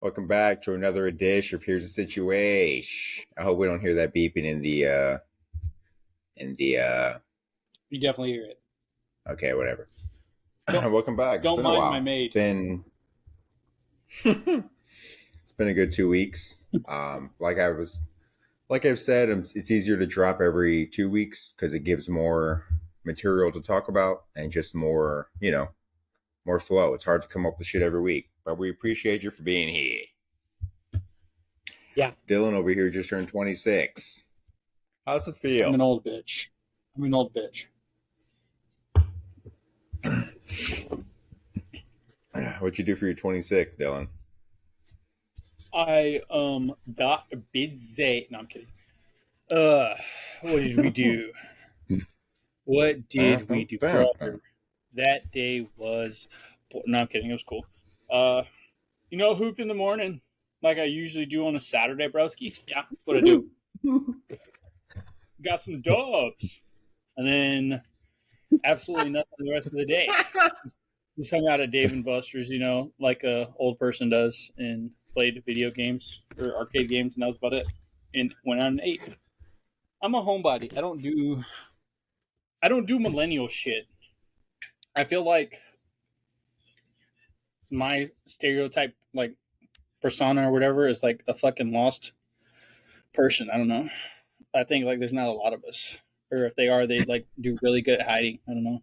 Welcome back to another edition of Here's the Situash. I hope we don't hear that beeping in the You definitely hear it. okay, whatever. Welcome back. It's Don't been a mind while. my maid. It's been a good 2 weeks. Like I've said, it's easier to drop every 2 weeks because it gives more material to talk about and just more, more flow. It's hard to come up with shit every week, but we appreciate you for being here. Yeah. Dylan over here just turned 26. How's it feel? I'm an old bitch. What'd you do for your 26th, Dylan? I got busy. No, I'm kidding. What did we do? What did we do, brother? That day was. No, I'm kidding. It was cool. Hoop in the morning like I usually do on a Saturday, broski. Yeah, that's what I do. Got some dubs, and then absolutely nothing the rest of the day. Just hung out at Dave and Buster's, like a old person does, and played video games or arcade games, and that was about it. And went out and ate. I'm a homebody. I don't do millennial shit. I feel like my stereotype, like persona or whatever, is like a fucking lost person. I don't know. I think like there's not a lot of us, or if they are, they like do really good at hiding. I don't know.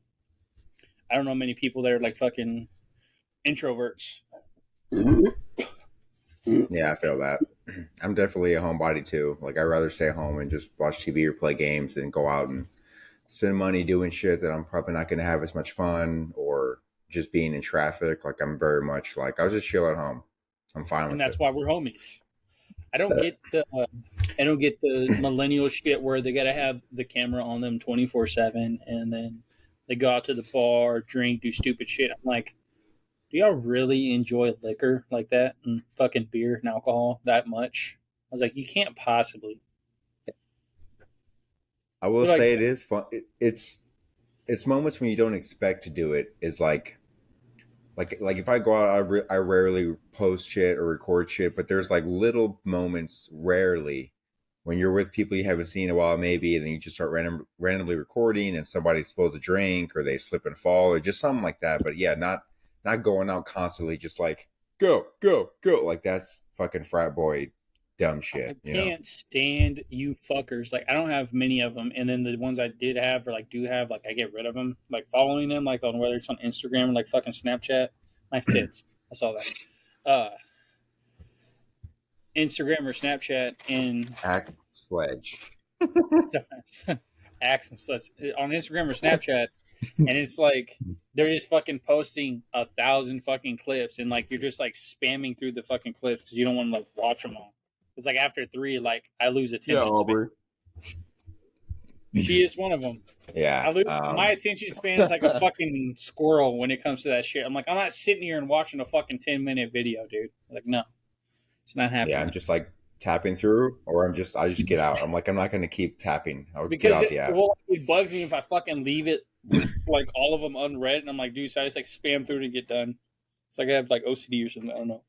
I don't know many people that are like fucking introverts. Yeah, I feel that. I'm definitely a homebody too. Like I'd rather stay home and just watch TV or play games than go out and spend money doing shit that I'm probably not going to have as much fun or just being in traffic. Like I'm very much like I'll just chill at home. I'm fine with it. And that's why we're homies. I don't get the millennial shit where they gotta have the camera on them 24/7 and then they go out to the bar, drink, do stupid shit. I'm like, do y'all really enjoy liquor like that and fucking beer and alcohol that much? I was like, you can't possibly. I will They're say like, it is fun. It's moments when you don't expect to do it. Is like if I go out, I rarely post shit or record shit, but there's like little moments rarely when you're with people you haven't seen in a while, maybe, and then you just start randomly recording, and somebody spills a drink or they slip and fall or just something like that. But yeah, not going out constantly, just like go go go, like that's fucking frat boy dumb shit. I can't stand you fuckers. Like, I don't have many of them, and then the ones I did have or like do have, like I get rid of them. Like following them, like on whether it's on Instagram or like fucking Snapchat. Nice tits. I saw that. Instagram or Snapchat and Act sledge. accents on Instagram or Snapchat, and it's like they're just fucking posting 1,000 fucking clips, and like you're just like spamming through the fucking clips because you don't want to like watch them all. It's like after 3, like I lose attention span. She is one of them. Yeah. My attention span is like a fucking squirrel when it comes to that shit. I'm like, I'm not sitting here and watching a fucking 10-minute video, dude. Like, no, it's not happening. Yeah, I'm just like tapping through, or I just get out. I'm like, I'm not going to keep tapping. I would Because get out the app. it bugs me if I fucking leave it like all of them unread, and I'm like, dude, so I just like spam through to get done. It's like I have like OCD or something. I don't know.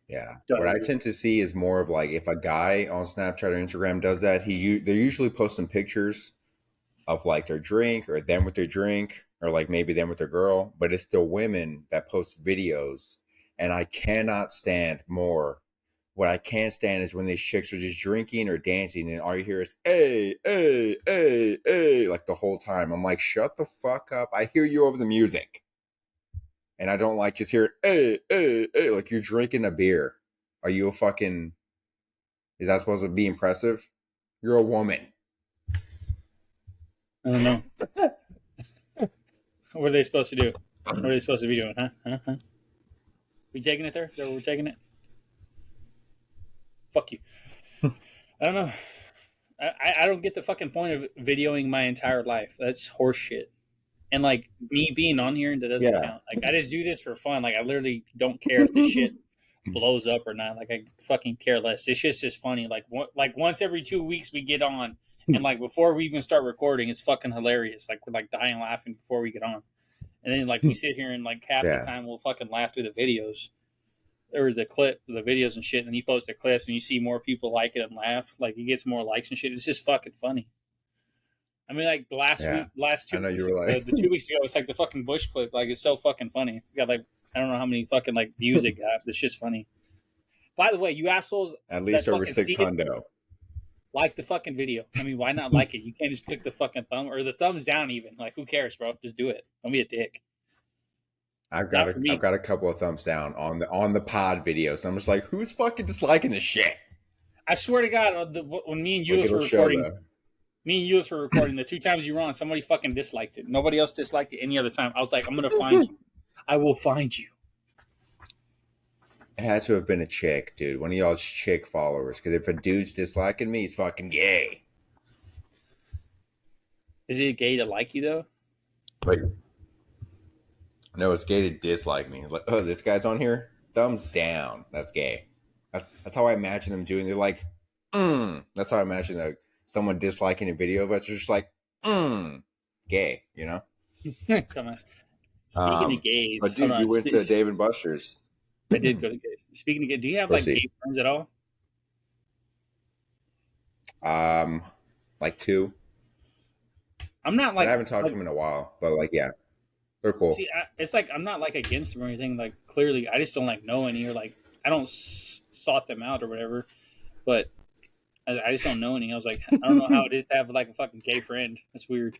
Yeah, what I tend to see is more of like if a guy on Snapchat or Instagram does that, they're usually posting pictures of like their drink or them with their drink or like maybe them with their girl, but it's the women that post videos, and I cannot stand more. What I can't stand is when these chicks are just drinking or dancing, and all you hear is "hey, hey, hey, hey" like the whole time. I'm like, shut the fuck up! I hear you over the music. And I don't like just hear hey, hey, hey, like you're drinking a beer. Are you a fucking... Is that supposed to be impressive? You're a woman. I don't know. What are they supposed to do? What are they supposed to be doing, huh? We taking it there? Is that where we're taking it? Fuck you. I don't know. I don't get the fucking point of videoing my entire life. That's horseshit. And like me being on here, that doesn't count. Like I just do this for fun. Like I literally don't care if the shit blows up or not. Like I fucking care less. It's just funny. Like once every 2 weeks we get on, and like before we even start recording, it's fucking hilarious. Like we're like dying laughing before we get on, and then like we sit here and like half the time we'll fucking laugh through the videos. or the clip, the videos and shit, and he posts the clips, and you see more people like it and laugh. Like he gets more likes and shit. It's just fucking funny. I mean, like the last Yeah, week, last I two know you weeks, were like, the 2 weeks ago, it's like the fucking Bush clip. Like it's so fucking funny. It got like I don't know how many fucking like views it got. It's just funny. By the way, you assholes at that least over fucking six see it, hundo. like the fucking video. I mean, why not like it? You can't just click the fucking thumb or the thumbs down even. Like who cares, bro? Just do it. Don't be a dick. Not for I've me. got a couple of thumbs down on the pod videos. I'm just like, who's fucking disliking this shit? I swear to God, when me and Like Euless it'll were show recording, though. the 2 times you were on, somebody fucking disliked it. Nobody else disliked it any other time. I was like, I'm gonna find you. I will find you. It had to have been a chick, dude. One of y'all's chick followers. Because if a dude's disliking me, he's fucking gay. Is it gay to like you though? Like, no, it's gay to dislike me. Like, oh, this guy's on here? Thumbs down. That's gay. That's how I imagine them doing. They're like, That's how I imagine like, someone disliking a video of us. They're just like, gay, you know? Come on. Speaking of But gays, hold dude, on. you went to Dave and Buster's. I did go to gays. Speaking of gays, do you have like Pussy. gay friends at all? Um, like two. I'm not But I like haven't talked to them in a while. But like, yeah, they're cool. see. It's like I'm not like against them or anything. Like clearly, I just don't like know any or like I don't sought them out or whatever. But I just don't know any. I was like, I don't know how it is to have like a fucking gay friend. That's weird.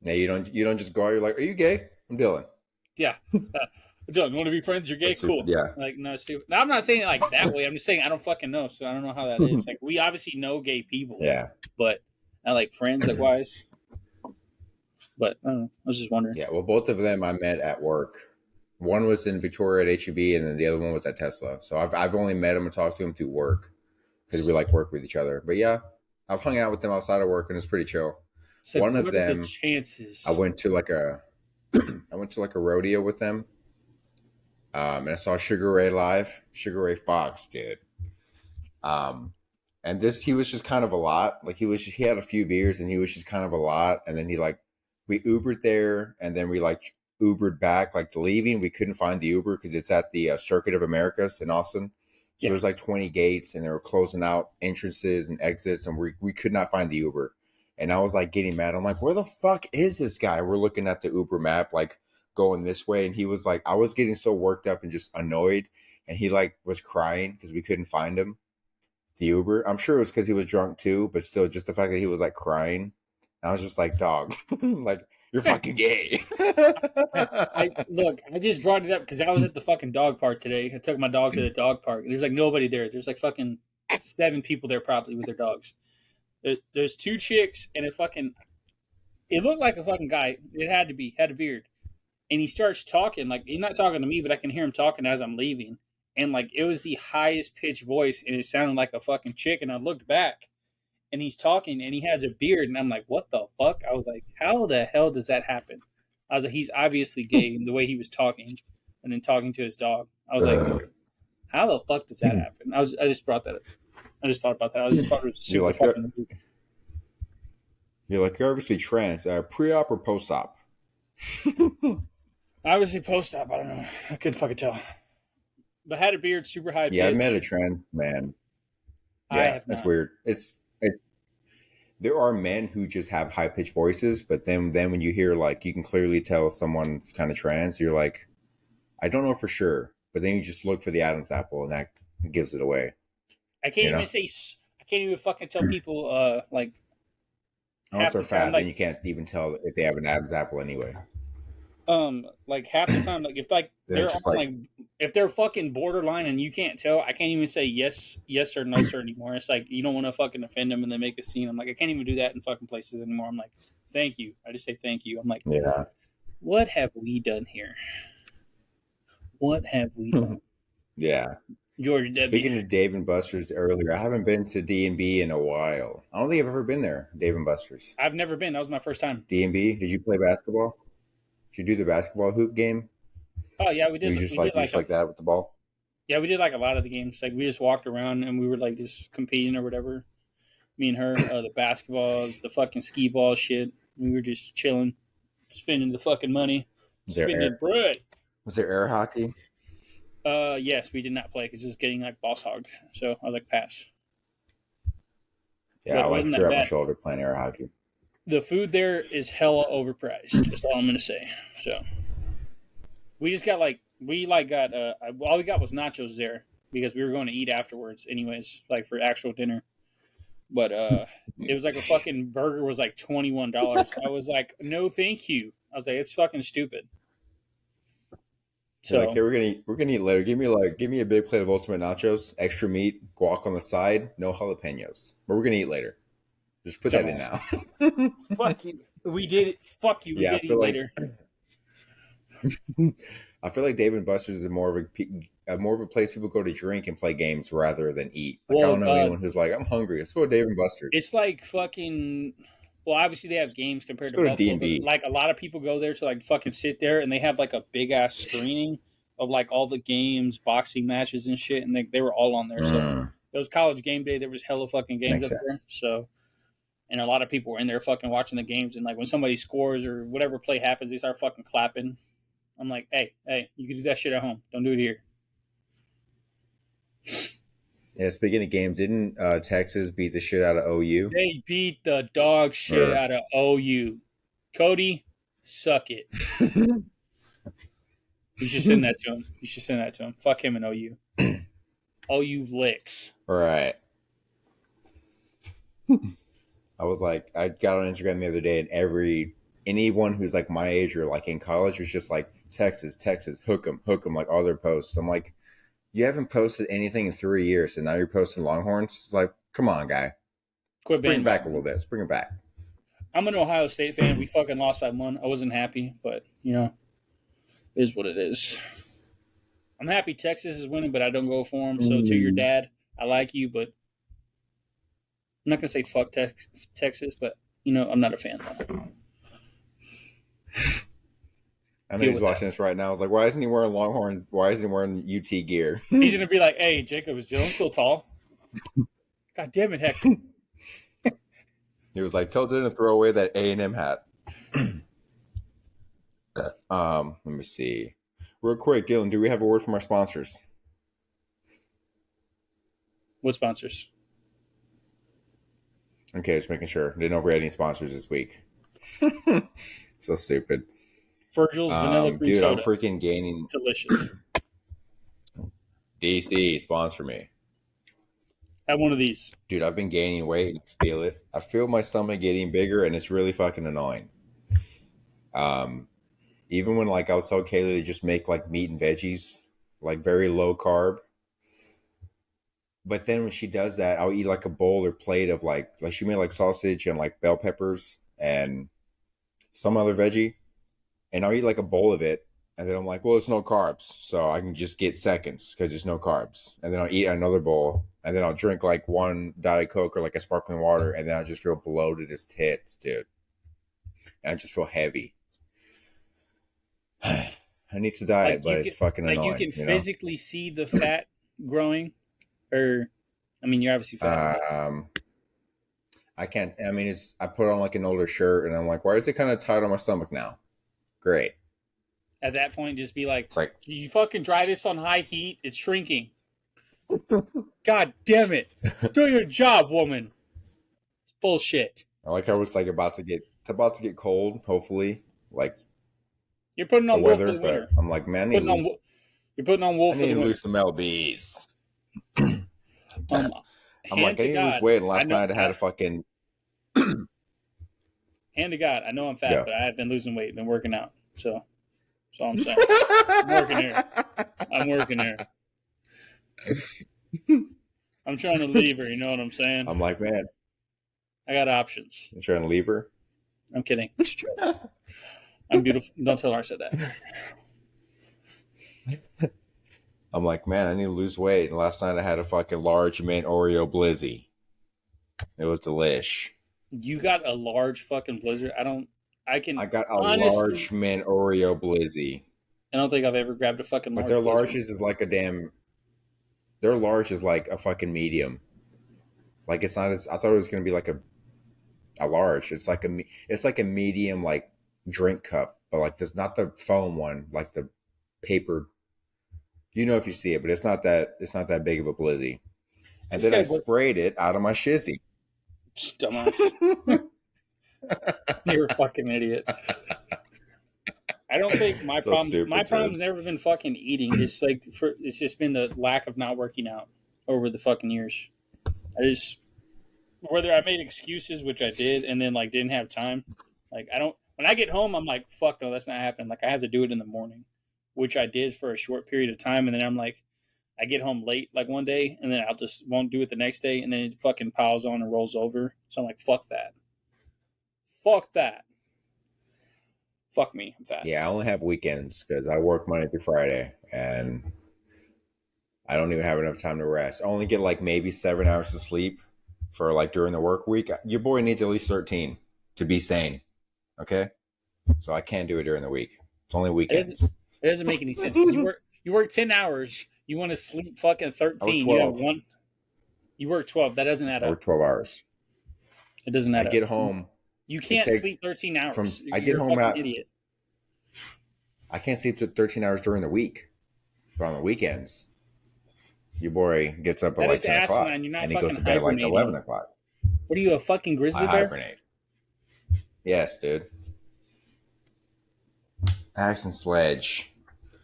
Yeah, you don't just go out. You're like, are you gay? I'm Dylan. Yeah. Dylan, you want to be friends? You're gay? That's super. Cool. Yeah. Like, no, stupid. Now, I'm not saying it like that way. I'm just saying I don't fucking know, so I don't know how that is. Like, we obviously know gay people, Yeah. but I like friends, like, wise. But I don't know. I was just wondering. Yeah. Well, both of them I met at work. One was in Victoria at HEB, and then the other one was at Tesla. So I've only met him and talked to him through work because we like work with each other. But yeah, I've hung out with them outside of work, and it's pretty chill. It's like, One of what are the them, I chances? went to like a I went to like a rodeo with them, and I saw Sugar Ray live. Sugar Ray Fox, dude. Um, and this he was just kind of a lot. Like he had a few beers and he was just kind of a lot. And then he like we Ubered there and then we like Ubered back like leaving. We couldn't find the Uber because it's at the Circuit of Americas in Austin. So Yeah. there's like 20 gates and they were closing out entrances and exits and we could not find the Uber. And I was like getting mad. I'm like, where the fuck is this guy? We're looking at the Uber map, like going this way. And he was like, I was getting so worked up and just annoyed. And he like was crying because we couldn't find him the Uber. I'm sure it was because he was drunk too, but still, just the fact that he was like crying, I was just like, dog, like you're fucking gay. I look. I just brought it up because I was at the fucking dog park today. I took my dog to the dog park. There's like nobody there. There's like fucking 7 people there probably with their dogs. There's 2 chicks and a fucking. It looked like a fucking guy. It had to be had a beard, and he starts talking like he's not talking to me, but I can hear him talking as I'm leaving, and like it was the highest pitched voice, and it sounded like a fucking chick. And I looked back, and he's talking, and he has a beard, and I'm like, what the fuck? I was like, how the hell does that happen? I was like, he's obviously gay in the way he was talking, and then talking to his dog. I was like, how the fuck does that happen? I just brought that up. I just thought about that. I just thought it was you're super like fucking weird. you're obviously trans, pre-op or post-op. Obviously post-op. I don't know. I couldn't fucking tell. But had a beard, super high Yeah, I met a pitch. trans man. I Yeah, have that's not. weird. There are men who just have high pitched voices, but then when you hear like you can clearly tell someone's kind of trans, you're like, I don't know for sure. But then you just look for the Adam's apple, and that gives it away. I can't You even know, say. I can't even fucking tell people. Like unless half they're the time, fat, then like you can't even tell if they have an Adam's apple anyway. like half the time, like if like Then they're it's on just like, like if they're fucking borderline and you can't tell, I can't even say yes or no sir anymore. It's like you don't want to fucking offend them and then make a scene. I'm like I can't even do that in fucking places anymore. I'm like thank you. I just say thank you. I'm like yeah. what have we done here? What have we done? Yeah. George W. Speaking of Dave and Buster's earlier, I haven't been to D&B in a while. I don't think I've ever been there, Dave and Buster's. I've never been. That was my first time. D&B, did you play basketball? Did you do the basketball hoop game? Oh yeah, Were you just like that with the ball? we did like a lot of the games. Like we just walked around and we were like just competing or whatever. Me and her, the basketballs, the fucking skee ball shit. We were just chilling, spending the fucking money, Was there spending air bread. was there air hockey? Yes, we did not play because it was getting like boss hogged. So I was like, pass. Yeah, But I it like wasn't that threw out my bad. shoulder playing air hockey. The food there is hella overpriced. That's all I'm gonna say. So we just got like we like got all we got was nachos there because we were going to eat afterwards anyways, like for actual dinner. But it was like a fucking burger was like $21. I was like, no, thank you. I was like, it's fucking stupid. You're like, So hey, we're gonna eat later. Give me a big plate of ultimate nachos, extra meat, guac on the side, no jalapenos. But we're gonna eat later. Just put that in dumbass. now. Fuck you. We did it. Fuck you. We Yeah, did eat later. I feel like Dave and Buster's is more of a place people go to drink and play games rather than eat. Like I Well, don't know anyone who's like, I'm hungry. Let's go to Dave and Buster's. it's like fucking. Well, obviously they have games compared Let's to go to D Buffalo, and but B. like a lot of people go there to like fucking sit there, and they have like a big ass screening of like all the games, boxing matches and shit, and they were all on there. So it was college game day. There was hella fucking games Makes up there. sense. So and a lot of people were in there fucking watching the games, and like when somebody scores or whatever play happens, they start fucking clapping. I'm like, hey, you can do that shit at home. Don't do it here. Yeah, speaking of games, didn't Texas beat the shit out of OU? They beat the dog shit Or out of OU. Cody, suck it. You should send that to him. You should send that to him. Fuck him and OU. OU licks. right. I was like, I got on Instagram the other day, and anyone who's like my age or like in college was just like Texas, hook 'em, like all their posts. I'm like, you haven't posted anything in 3 years, and now you're posting Longhorns. It's like, come on, guy, Quit let's bring it back a bandwagoning. little bit. Let's bring it back. I'm an Ohio State fan. We fucking lost by one. I wasn't happy, but you know, it is what it is. I'm happy Texas is winning, but I don't go for them. So to your Mm. dad, I like you, but I'm not gonna say fuck Texas, but you know, I'm not a fan. I know Deal he's with that. watching this right now. I was like, why isn't he wearing Longhorn? Why isn't he wearing UT gear? He's gonna be like, "Hey, Jacob, is Dylan still tall? God damn it, Hector." He was like, tell Dylan to throw away that A&M hat. Let me see. Real quick, Dylan, do we have a word from our sponsors? What sponsors? Okay, just making sure. Didn't know if we had any sponsors this week. So stupid. Virgil's vanilla cream Dude, I'm soda, freaking gaining. delicious. DC, sponsor me. Have one of these. Dude, I've been gaining weight and feel it. I feel my stomach getting bigger and it's really fucking annoying. Um, Even when like I'll tell Kayla to just make like meat and veggies, like very low carb. But then when she does that, I'll eat like a bowl or plate of like she made like sausage and like bell peppers and some other veggie, and I'll eat like a bowl of it, and then I'm like, well, it's no carbs, so I can just get seconds because there's no carbs, and then I'll eat another bowl, and then I'll drink like one Diet Coke or like a sparkling water, and then I just feel bloated as tits, dude, and I just feel heavy. I need to diet, but it's fucking You annoying, can you know. physically see the fat growing, or I mean, you're obviously fat. Um, I can't. I mean, it's I put on like an older shirt, and I'm like, why is it kind of tight on my stomach now? Great. At that point, just be like, It's like "You fucking dry this on high heat. It's shrinking." God damn it! Do your job, woman. It's bullshit. I like how it's about to get cold. Hopefully, like You're putting the on wool for weather, the but winter. I'm like, man, Putting on you're putting on wool I for need the to winter. lose some lbs. Um, I'm hand like, I to need to lose God, weight, and I last know. night I had a fucking Hand to God, I know I'm fat, go. but I have been losing weight, been working out. So that's all I'm saying. I'm working here. I'm working here. I'm trying to leave her. You know what I'm saying? I'm like, man, I got options. I'm trying to leave her. I'm kidding. It's a joke. I'm beautiful. Don't tell her I said that. I'm like, man, I need to lose weight, and last night I had a fucking large mint Oreo Blizzy. It was delish. You got a large fucking blizzard. I can I got a honestly. large mint Oreo Blizzy, I don't think I've ever grabbed a fucking but large their blizzard. large is like a damn. Their large is like a fucking medium. Like it's not as I thought it was gonna be like a large. It's like a medium like drink cup, but like there's not the foam one, like the paper. You know if you see it, but it's not that big of a blizzy. And This then guy I worked. sprayed it out of my shizzy. Dumbass. You're a fucking idiot. I don't think my So problems. My stupid, problem's dude. never been fucking eating. It's just been the lack of not working out over the fucking years. I just whether I made excuses, which I did, and then like didn't have time. Like I don't. When I get home, I'm like, fuck no, that's not happening. Like I have to do it in the morning, which I did for a short period of time, and then I'm like, I get home late like one day, and then I'll just won't do it the next day, and then it fucking piles on and rolls over. So I'm like, fuck that. Fuck that. Fuck me. I'm fat. Yeah, I only have weekends because I work Monday through Friday, and I don't even have enough time to rest. I only get like maybe 7 hours of sleep for like during the work week. Your boy needs at least 13 to be sane. Okay, so I can't do it during the week. It's only It doesn't. weekends. It doesn't make any sense because you work 10 hours. You want to sleep fucking I work 13. You have 12. one. You work 12. That doesn't add I up. work 12 hours. It doesn't I add up. get home. You It can't takes sleep 13 from hours. I get You're a home fucking at idiot. I can't sleep to 13 hours during the week, but on the weekends, your boy gets up at That like is 10 o'clock asinine. You're not and he goes fucking to bed at like 11 hibernating. o'clock. What are you, a fucking I grizzly bear? hibernate. Yes, dude. Axe and sledge.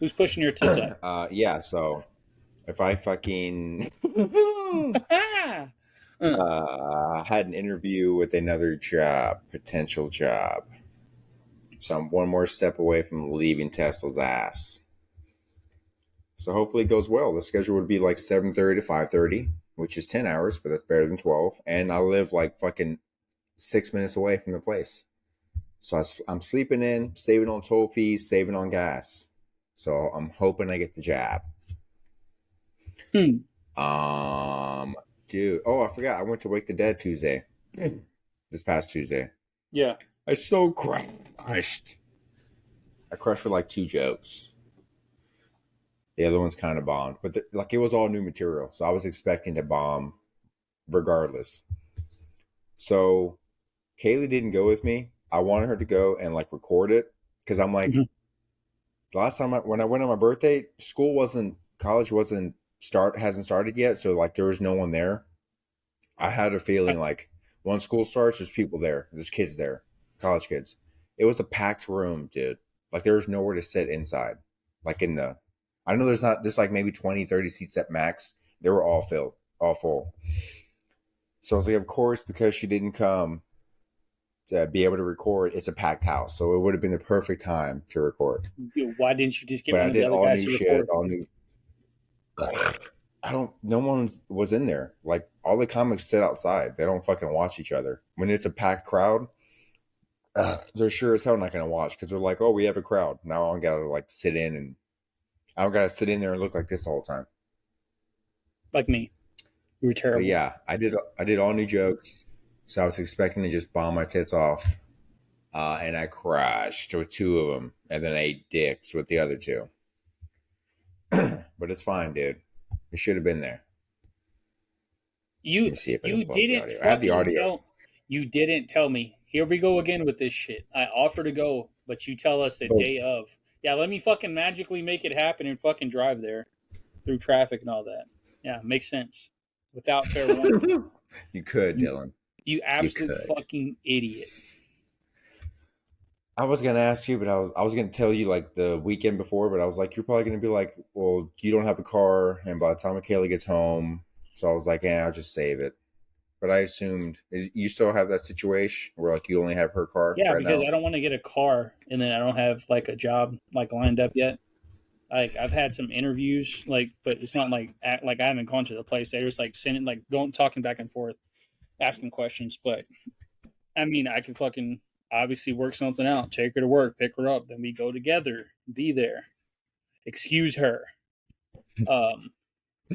Who's pushing your tits up? Yeah, so if I fucking Uh, had an interview with another job, potential job. So I'm one more step away from leaving Tesla's ass. So hopefully it goes well. The schedule would be like 7:30 to 5:30, which is 10 hours, but that's better than 12. And I live like fucking 6 minutes away from the place. So I'm sleeping in, saving on toll fees, saving on gas. So I'm hoping I get the job. hmm. Um, dude. Oh, I forgot. I went to Wake the Dead Tuesday. This past Tuesday. Yeah. I so crushed. I crushed for like 2 jokes. The other one's kind of bombed, but like it was all new material, so I was expecting to bomb regardless. So Kaylee didn't go with me. I wanted her to go and like record it because I'm like, Mhm. last time when I went on my birthday, college wasn't hasn't started yet, so like there was no one there. I had a feeling like once school starts, there's people there, there's kids there, college kids. It was a packed room, dude. Like there was nowhere to sit inside. Like I know there's like maybe 20, 30 seats at max. They were all filled, all full. So I was like, of course, because she didn't come to be able to record, it's a packed house. So it would have been the perfect time to record. Why didn't you just get But I one of the did other all guys new to shit, record? all new. No one was in there. Like all the comics sit outside. They don't fucking watch each other. When it's a packed crowd, they're sure as hell not going to watch because they're like, oh, we have a crowd. Now I don't got to like sit in and I don't got to sit in there and look like this the whole time. Like me. You were But terrible. yeah, I did all new jokes. So I was expecting to just bomb my tits off. And I crashed with 2 of them and then I ate dicks with the other 2. But it's fine, dude. We should have been there. Let You me see if I can you pull up the didn't audio. I have the fucking audio. tell you didn't tell me. Here we go again with this shit. I offer to go, but you tell us the But day of. Yeah, let me fucking magically make it happen and fucking drive there through traffic and all that. Yeah, makes sense. Without fair warning. you could, You Dylan. you You absolute could. fucking idiot. I was gonna ask you, but I was gonna tell you like the weekend before, but I was like, you're probably gonna be like, well, you don't have a car, and by the time Kaylee gets home, so I was like, yeah, I'll just save it. But I assumed you still have that situation where like you only have her car Yeah, right because now. I don't want to get a car and then I don't have like a job like lined up yet. Like I've had some interviews, like, but it's not like I haven't gone to the place. They're just like sending, like, going talking back and forth, asking questions. But I mean, I can fucking obviously work something out. Take her to work, pick her up, then we go together, be there. Excuse her. Um,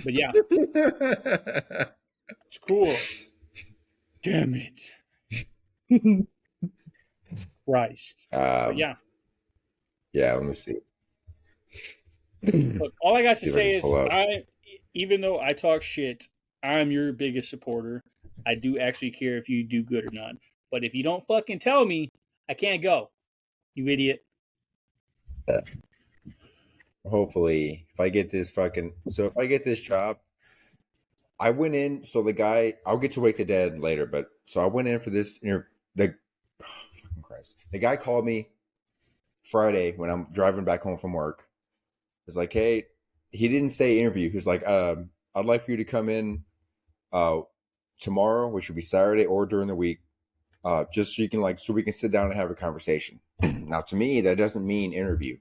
but yeah, it's cool. Damn it, Christ. But um, yeah, yeah, let me see. look, all I got to See if I can say pull is up. even though I talk shit, I'm your biggest supporter. I do actually care if you do good or not. But if you don't fucking tell me, I can't go. You idiot. hopefully, if I get this fucking, so if I get this job, I went in. So the guy, I'll get to Wake the Dead later, but so I went in for this. The oh, fucking Christ, the guy called me Friday when I'm driving back home from work. It's like, hey, he didn't say interview. He was like, I'd like for you to come in uh tomorrow, which would be Saturday, or during the week, just so you can so we can sit down and have a conversation. Now, to me, that doesn't mean interview.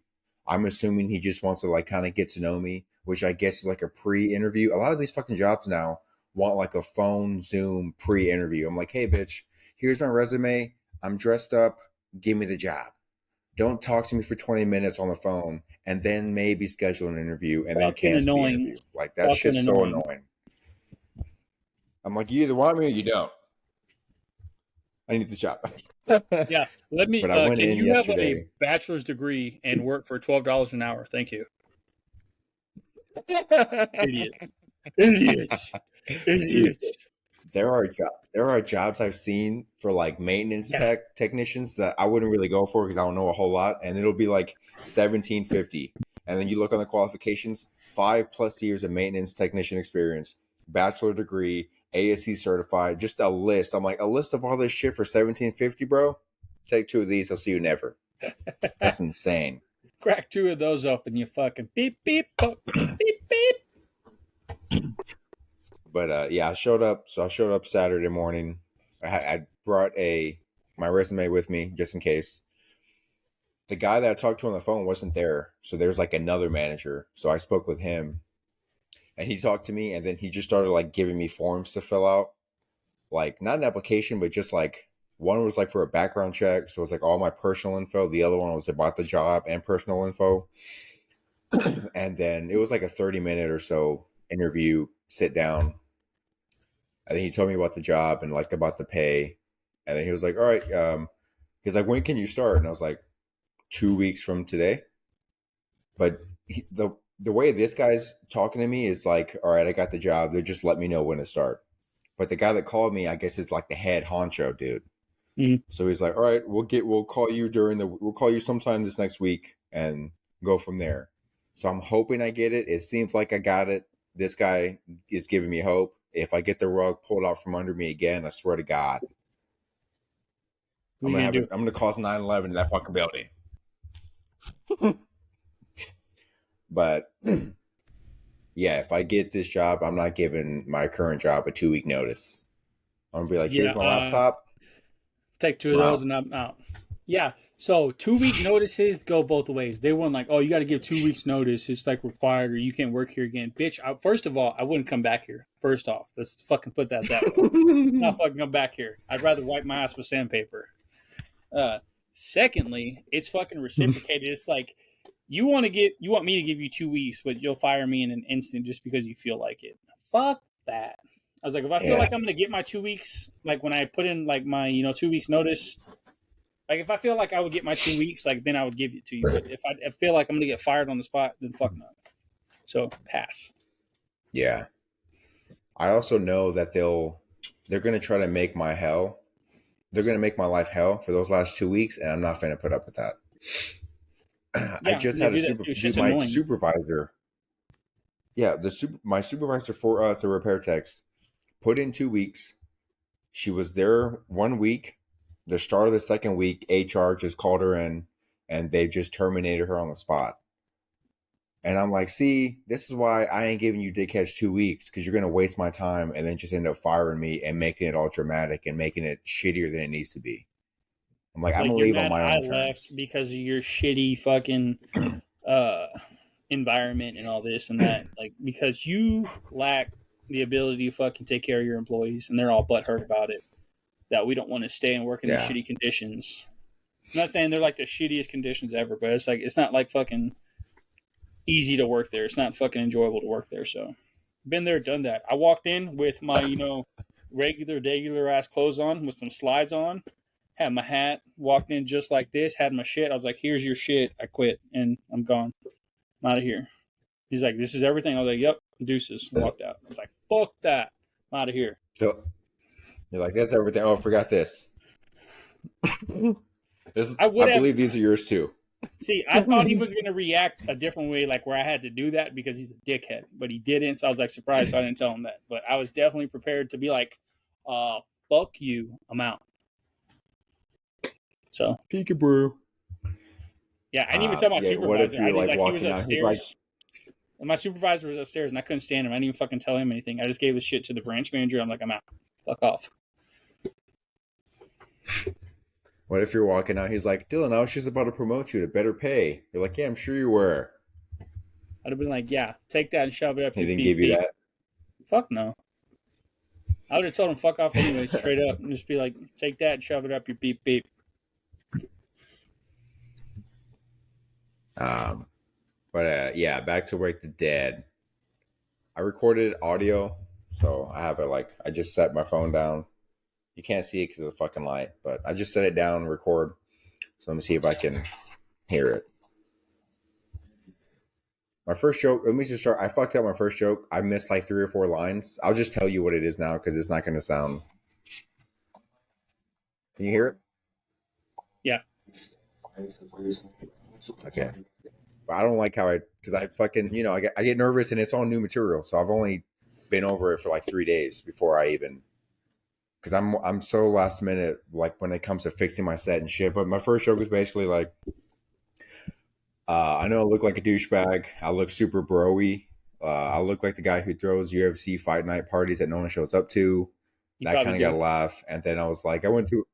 I'm assuming he just wants to kind of get to know me, which I guess is like a pre-interview. A lot of these fucking jobs now want like a phone Zoom pre-interview. I'm like, hey, bitch, here's my resume. I'm dressed up. Give me the job. Don't talk to me for 20 minutes on the phone and then maybe schedule an interview and then Fucking cancel the annoying. interview. Like, that's Fucking just so annoying. annoying. I'm like, you either want me or you don't. I need the job. Yeah, let me. But I went Can in you have a yesterday. bachelor's degree and work for $12 an hour? Thank you. Idiots. Idiots. Dude, Idiots. there are jobs I've seen for like maintenance Yeah. technicians that I wouldn't really go for because I don't know a whole lot, and it'll be like 1750. And then you look on the qualifications, 5+ years of maintenance technician experience, bachelor degree, ASC certified, just a list. I'm like, a list of all this shit for 1750, bro. Take 2 of these, I'll see you never. That's insane. Crack two of those open, you fucking beep beep beep beep beep. But yeah, I showed up. So I showed up Saturday morning. I brought my resume with me just in case. The guy that I talked to on the phone wasn't there, so there's like another manager. So I spoke with him, and he talked to me, and then he just started like giving me forms to fill out, like not an application, but just like one was like for a background check, so it was like all my personal info. The other one was about the job and personal info, and then it was like a 30-minute or so interview, sit down. And then he told me about the job and like about the pay. And then he was like, all right, he's like, when can you start? And I was like, 2 weeks from today. But the way this guy's talking to me is like, all right, I got the job. They just let me know when to start. But the guy that called me, I guess, is like the head honcho dude. Mm. So he's like, all right, we'll call you we'll call you sometime this next week and go from there. So I'm hoping I get it. It seems like I got it. This guy is giving me hope. If I get the rug pulled out from under me again, I swear to God, What are you gonna do? I'm gonna cause 9/11 in that fucking building. But yeah, if I get this job, I'm not giving my current job a 2 week notice. I'm gonna be like, Yeah. here's my laptop. Take two of I'm those out. and I'm out. Yeah. So 2 week notices go both ways. They weren't like, oh, you got to give 2 weeks notice. It's like required, or you can't work here again. Bitch. First of all, I wouldn't come back here. First off, let's fucking put that way. Not fucking come back here. I'd rather wipe my ass with sandpaper. Uh, Secondly, it's fucking reciprocated. It's like you want me to give you 2 weeks, but you'll fire me in an instant just because you feel like it. Fuck that. I was like, if I feel Yeah, like I'm gonna get my 2 weeks, like when I put in like my 2 weeks notice, like if I feel like I would get my 2 weeks, like then I would give it to you. But if I feel like I'm gonna get fired on the spot, then fuck no. So pass. yeah. I also know that they're gonna try to make my hell. They're gonna make my life hell for those last 2 weeks, and I'm not gonna put up with that. I Yeah, just they had a do that super too. It's dude. just My annoying. supervisor, yeah, my supervisor for us, the repair techs, put in 2 weeks. She was there 1 week. The start of the second week, HR just called her in, and they just terminated her on the spot. And I'm like, see, this is why I ain't giving you dickheads 2 weeks because you're gonna waste my time and then just end up firing me and making it all dramatic and making it shittier than it needs to be. I'm like, I'm Like gonna you're leave on mad my I own left terms. because of your shitty fucking uh environment and all this and that. Like because you lack the ability to fucking take care of your employees and they're all butthurt about it. That we don't want to stay and work in these Yeah, shitty conditions. I'm not saying they're like the shittiest conditions ever, but it's like it's not like fucking easy to work there. It's not fucking enjoyable to work there. So been there, done that. I walked in with my, regular ass clothes on with some slides on, had my hat, walked in just like this, had my shit. I was like, here's your shit. I quit and I'm gone. I'm out of here. He's like, this is everything. I was like, yep, deuces. And walked out. I was like, fuck that. I'm out of here. so you're like, that's everything. Oh, I forgot this. This I I would have believe these are yours too. See, I thought he was gonna react a different way, like where I had to do that because he's a dickhead, but he didn't. So I was like surprised, so I didn't tell him that. But I was definitely prepared to be like, "Fuck you, I'm out." So Peekaboo. yeah, I didn't even tell my Yeah. What if supervisor. I you're did like like he was walking out? He's like, upstairs. And my supervisor was upstairs, and I couldn't stand him. I didn't even fucking tell him anything. I just gave the shit to the branch manager. I'm like, I'm out. Fuck off. what if you're walking out? He's like, Dylan, I was just about to promote you to better pay. You're like, yeah, I'm sure you were. I'd have been like, yeah, take that and shove it up He your didn't beep give you beep. that. Fuck no. I would have told him fuck off anyway, straight up, and just be like, take that and shove it up your beep beep. But yeah, back to Wake the Dead. I recorded audio, so I have it like I just set my phone down. You can't see it because of the fucking light, but I just set it down and record. So let me see if I can hear it. My first joke. Let me just start. I fucked up my first joke. I missed like 3 or 4 lines. I'll just tell you what it is now because it's not going to sound. Can you hear it? Yeah. Okay. But I don't like how because I fucking I get nervous and it's all new material. So I've only been over it for like 3 days before I even because I'm so last minute like when it comes to fixing my set and shit. But my first joke was basically like, I know I look like a douchebag. I look super broy. I look like the guy who throws UFC fight night parties that no one shows up to. You That probably kind of got do. a laugh. And then I was like, I went to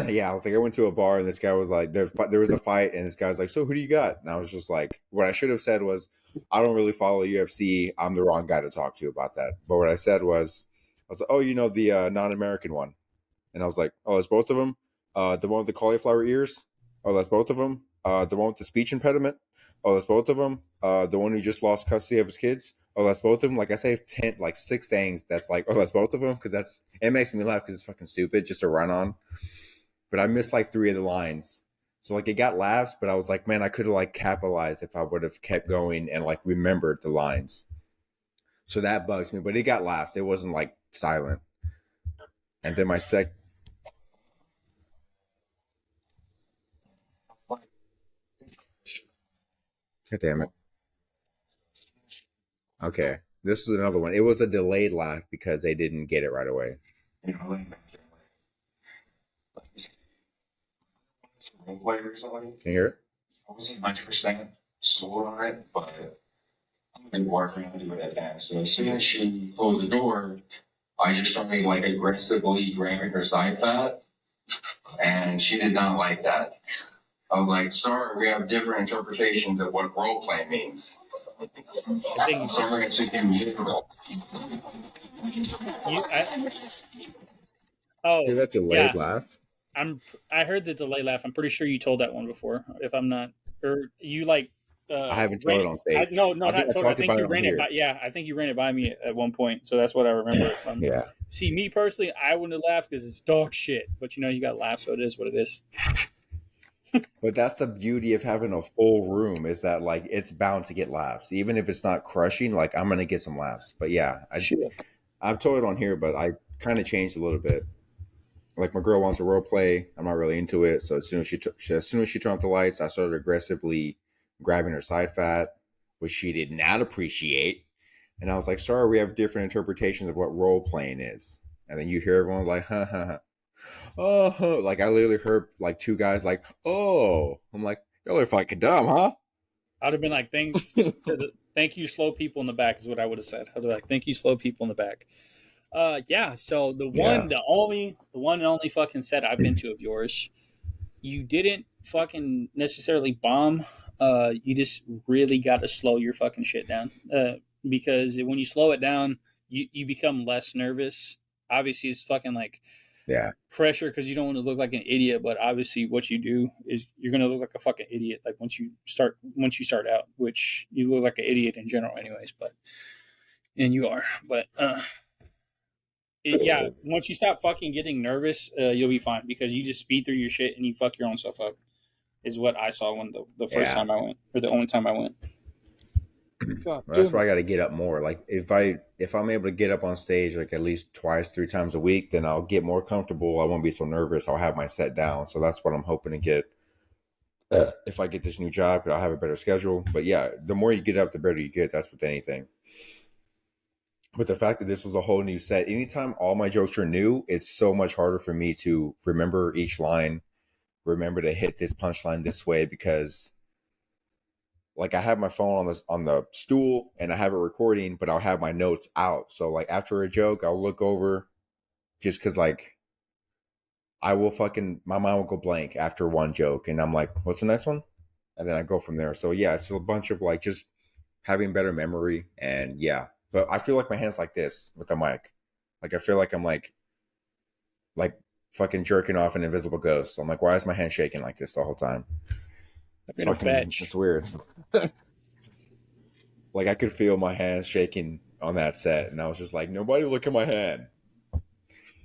yeah, I was like, I went to a bar and this guy was like, there was a fight and this guy was like, so who do you got? And I was just like, what I should have said was, I don't really follow UFC. I'm the wrong guy to talk to about that. But what I said was, I was like, oh, the non-American one. And I was like, oh, that's both of them. The one with the cauliflower ears. Oh, that's both of them. The one with the speech impediment. Oh, that's both of them. The one who just lost custody of his kids. Oh, that's both of them. Like I say, 10, like 6 things. That's like, oh, that's both of them because it makes me laugh because it's fucking stupid just to run on. But I missed like 3 of the lines. So like it got laughs, but I was like, man, I could have like capitalized if I would have kept going and like remembered the lines. So that bugs me. But it got laughs. It wasn't like silent. And then my sec. God damn it. Okay. This is another one. It was a delayed laugh because they didn't get it right away. Can you hear it? I wasn't 100% sold on it, but I'm a good boyfriend to do it at that. So as soon as she closed the door, I just started like aggressively grabbing her side fat, and she did not like that. I was like, sorry, we have different interpretations of what role play means. I think Sorry, it's literal. you. Oh Hear that delayed yeah, laugh? I heard the delay laugh. I'm pretty sure you told that one before. If I'm not, or you like I haven't ran told it. it on stage. No, I think not I told. I talked think about you it on ran it here. by. Yeah, I think you ran it by me at one point. So that's what I remember. Yeah. See, me personally, I wouldn't have laughed because it's dog shit. But you got to laugh, so it is what it is. But that's the beauty of having a full room is that like it's bound to get laughs. Even if it's not crushing, like I'm gonna get some laughs. But yeah, Shit. I've told it on here, but I kind of changed a little bit. Like my girl wants a role play. I'm not really into it. So as soon as she turned off the lights, I started aggressively grabbing her side fat, which she did not appreciate. And I was like, sorry, we have different interpretations of what role playing is. And then you hear everyone like, ha ha ha. Oh, like I literally heard like 2 guys like, oh, I'm like, y'all are fucking dumb, huh? I'd have been like, thank you, slow people in the back is what I would have said. I'd be like, thank you, slow people in the back. Yeah. So Yeah, the one and only fucking set I've been to of yours, you didn't fucking necessarily bomb. You just really got to slow your fucking shit down. Because when you slow it down, you become less nervous. Obviously, it's fucking like yeah, pressure because you don't want to look like an idiot. But obviously, what you do is you're gonna look like a fucking idiot. Like once you start out, which you look like an idiot in general, anyways. But and you are, but yeah, once you stop fucking getting nervous, you'll be fine because you just speed through your shit and you fuck your own stuff up. Is what I saw when the first yeah. time I went, or the only time I went. God Well, that's damn why it! I got to get up more. Like if I'm able to get up on stage like at least twice, 3 times a week, then I'll get more comfortable. I won't be so nervous. I'll have my set down. So that's what I'm hoping to get. if I get this new job, I'll have a better schedule. But yeah, the more you get up, the better you get. That's with anything. But the fact that this was a whole new set, anytime all my jokes are new, it's so much harder for me to remember each line, remember to hit this punchline this way because like I have my phone on the stool and I have it recording, but I'll have my notes out. So like after a joke, I'll look over just because like I will fucking my mind will go blank after one joke, and I'm like, what's the next one? And then I go from there. So yeah, it's a bunch of like just having better memory and yeah. But I feel like my hands like this with the mic. Like I feel like I'm like fucking jerking off an invisible ghost. So I'm like, why is my hand shaking like this the whole time? I'm It's in a fucking fetch. it's weird. Like I could feel my hands shaking on that set, and I was just like, nobody look at my hand.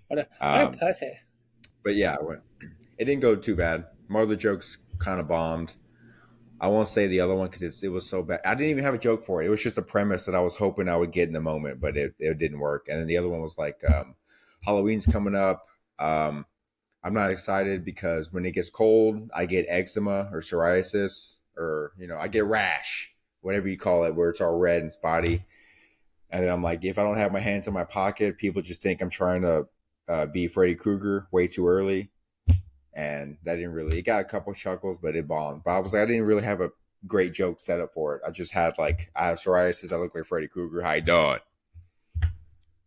What a Um, pussy. but yeah, it didn't go too bad. My other jokes kind of bombed. I won't say the other one because it was so bad. I didn't even have a joke for it. It was just a premise that I was hoping I would get in the moment, but it didn't work. And then the other one was like, Halloween's coming up. I'm not excited because when it gets cold, I get eczema or psoriasis or, I get rash, whatever you call it, where it's all red and spotty. And then I'm like, if I don't have my hands in my pocket, people just think I'm trying to be Freddy Krueger way too early. And that didn't really, it got a couple chuckles, but it bombed. But I was like, I didn't really have a great joke set up for it. I just had like, I have psoriasis. I look like Freddy Krueger. How you doing?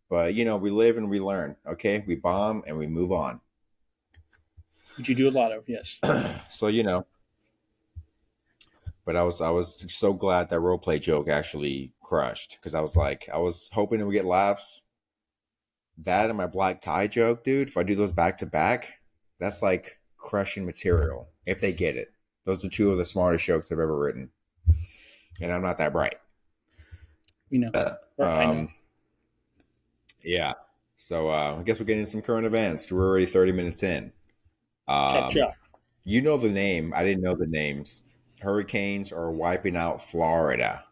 But, we live and we learn. Okay. We bomb and we move on. Which you do a lot of, yes. So, but I was so glad that role play joke actually crushed because I was like, I was hoping to get laughs. That and my black tie joke, dude, if I do those back to back, that's like crushing material if they get it. Those are two of the smartest jokes I've ever written. And I'm not that bright. We know. Or I know. Um, yeah. So I guess we're getting some current events. We're already 30 minutes in. Chop Um, chop. you know the name. I didn't know the names. Hurricanes are wiping out Florida.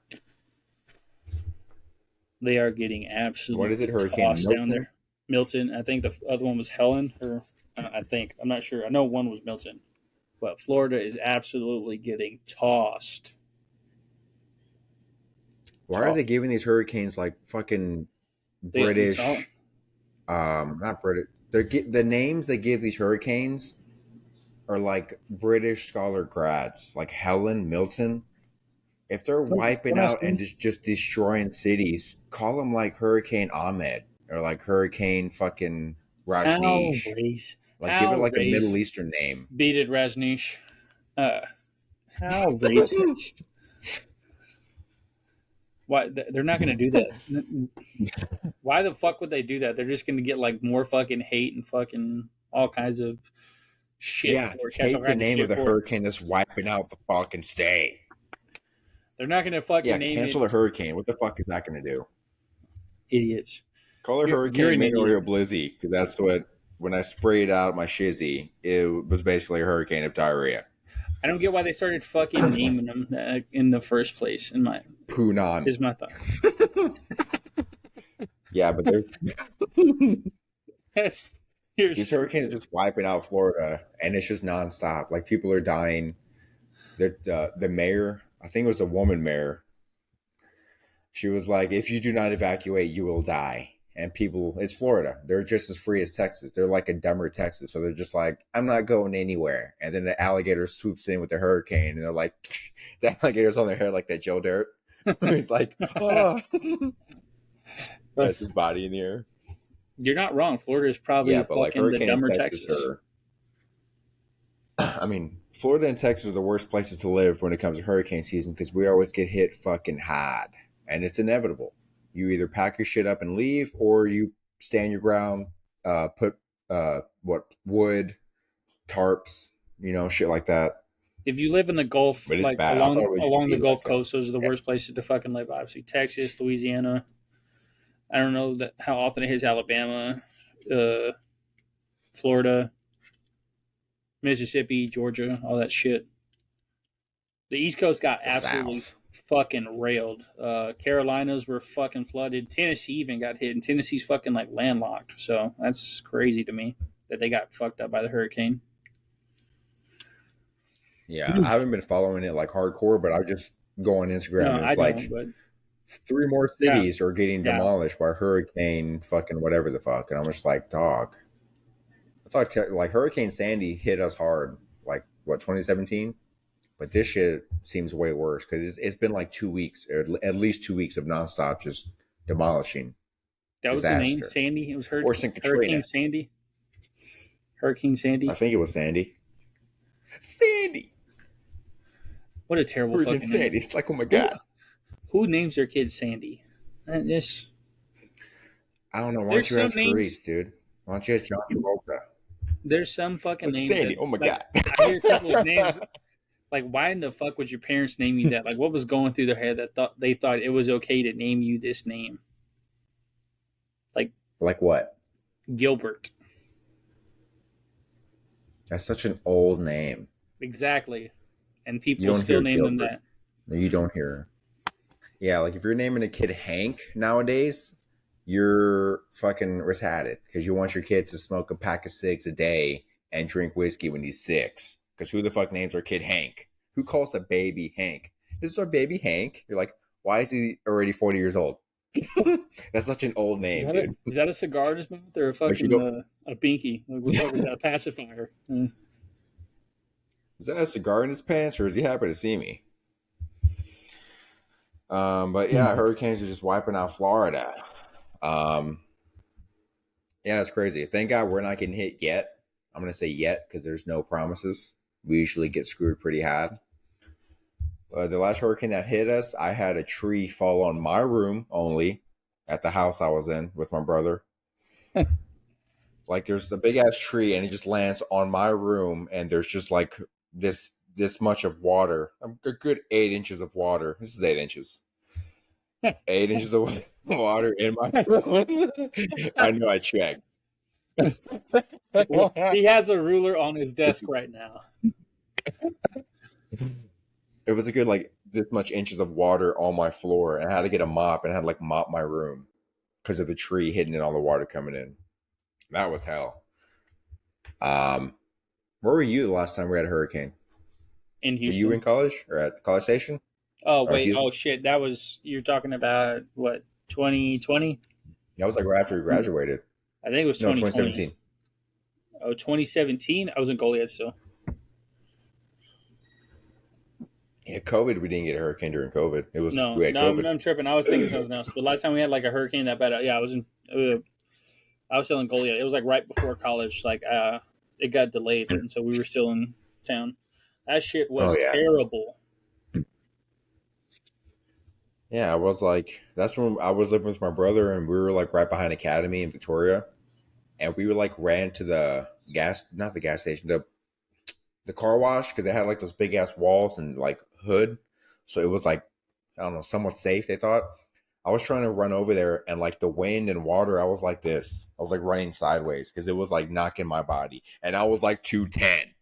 They are getting What is it? absolutely Hurricane tossed down Milton? there. Milton. I think the other one was Helen, or I think. I'm not sure. I know one was Milton. But Florida is absolutely getting tossed. Why are they Tossed. giving these hurricanes like fucking It's all. British? Not British. The names they give these hurricanes are like British scholar grads, like Helen Milton. If they're wiping Don't ask out and me. just destroying cities, call them like Hurricane Ahmed or like Hurricane fucking How Rajneesh. race? Like give it How like a Middle race? Eastern name. Beat it, Rajneesh. Uh, how racist? Why they're not going to do that? Why the fuck would they do that? They're just going to get like more fucking hate and fucking all kinds of shit Yeah, for it. Catch all change the kinds of name of shit the for it. hurricane that's wiping out the fucking state. They're not going to fucking Yeah, name it. cancel the hurricane. What the fuck is that going to do? Idiots. Call it You're Hurricane an Mint or idiot. Blizzy because that's what when I sprayed out my Shizzy, it was basically a hurricane of diarrhea. I don't get why they started fucking naming them in the first place. In my Punan. is my thought. Yeah, but That's you're these hurricanes stupid. are just wiping out Florida, and it's just nonstop. Like people are dying. The mayor, I think it was a woman mayor, she was like, "If you do not evacuate, you will die." And people, it's Florida. They're just as free as Texas. They're like a dumber Texas. So they're just like, I'm not going anywhere. And then the alligator swoops in with the hurricane, and they're like, the alligator's on their head like that Joe Dirt. He's like, oh, that's his body in the air. You're not wrong. Florida is probably Yeah, the but like fucking the hurricane in dumber Texas Texas. are, I mean, Florida and Texas are the worst places to live when it comes to hurricane season because we always get hit fucking hard, and it's inevitable. You either pack your shit up and leave, or you stand your ground, put what wood tarps, shit like that. If you live in the Gulf, But it's like bad. I thought along it was just along the be Gulf like Coast, those are the worst places to fucking live. Obviously, Texas, Louisiana. I don't know how often it hits Alabama, uh, Florida, Mississippi, Georgia, all that shit. The East Coast got the absolutely South. fucking railed. Carolinas were fucking flooded. Tennessee even got hit, and Tennessee's fucking like landlocked. So that's crazy to me that they got fucked up by the hurricane. Yeah, I haven't been following it like hardcore, but I just go on Instagram No, and I it's don't. like But three more yeah, cities are getting yeah, demolished by hurricane fucking whatever the fuck, and I'm just like, dog. I thought like Hurricane Sandy hit us hard, like what 2017, but this shit seems way worse because it's been like 2 weeks, or at least 2 weeks of nonstop just demolishing that was the name. disaster. Sandy. It was Worse than Hurricane Katrina. Sandy. Hurricane I Sandy. think it was Sandy. Sandy. What a terrible Hurricane fucking name. Sandy. It's like, oh my Who god. who names their kid Sandy? This I don't know. Why don't there's you some ask names. Grease, dude? Why don't you ask John Travolta? There's some It's fucking like names that Sandy. Oh my like god. I hear people's names. Like, why in the fuck would your parents name you that? Like, what was going through their head that thought it was okay to name you this name? Like Like what? Gilbert. That's such an old name. Exactly. And You people don't still hear name them Gilbert. that. No, you don't hear. Yeah, like if you're naming a kid Hank nowadays, you're fucking retarded because you want your kid to smoke a pack of cigs a day and drink whiskey when he's 6. Because who the fuck names their kid Hank? Who calls a baby Hank? This is our baby Hank. You're like, why is he already 40 years old? That's such an old name, dude. Is that a cigar in his mouth or a But you fucking go, a binky? Like, what the fuck is that? A pacifier? is that a cigar in his pants or is he happy to see me? But yeah, hurricanes are just wiping out Florida. Um, yeah, it's crazy. Thank God we're not getting hit yet. I'm gonna say yet because there's no promises. We usually get screwed pretty hard. The last hurricane that hit us, I had a tree fall on my room only at the house I was in with my brother. Like there's a big ass tree and it just lands on my room and there's just like this much of water, a good 8 inches of water. This is 8 inches. 8 inches of water in my room. I know I checked. Well, he has a ruler on his It's, desk right now. it was a good like this much inches of water on my floor, and I had to get a mop and I had to like mop my room because of the tree hitting it, all the water coming in. That was hell. Um, where were you the last time we had a hurricane? In Were you Houston. in college or at College Station Oh or wait, Houston? oh shit, that was you're talking about what 2020? That was like right after we graduated. I think it was No, 2020. 2017. Oh, 2017. I was in Goliath still. Yeah, COVID. We didn't get a hurricane during COVID. It was No, we had no, COVID. I'm tripping. I was thinking something else. But last time we had like a hurricane that bad, yeah, I was in. I was still in Goliath. It was like right before college. Like, it got delayed, and so we were still in town. That shit Oh was yeah, terrible. yeah. I was like, that's when I was living with my brother, and we were like right behind Academy in Victoria, and we were like ran to the gas, not the gas station, the car wash because they had like those big ass walls and like hood, so it was like I don't know, somewhat safe. They thought. I was trying to run over there, and like the wind and water, I was like this. I was like running sideways because it was like knocking my body, and I was like 210,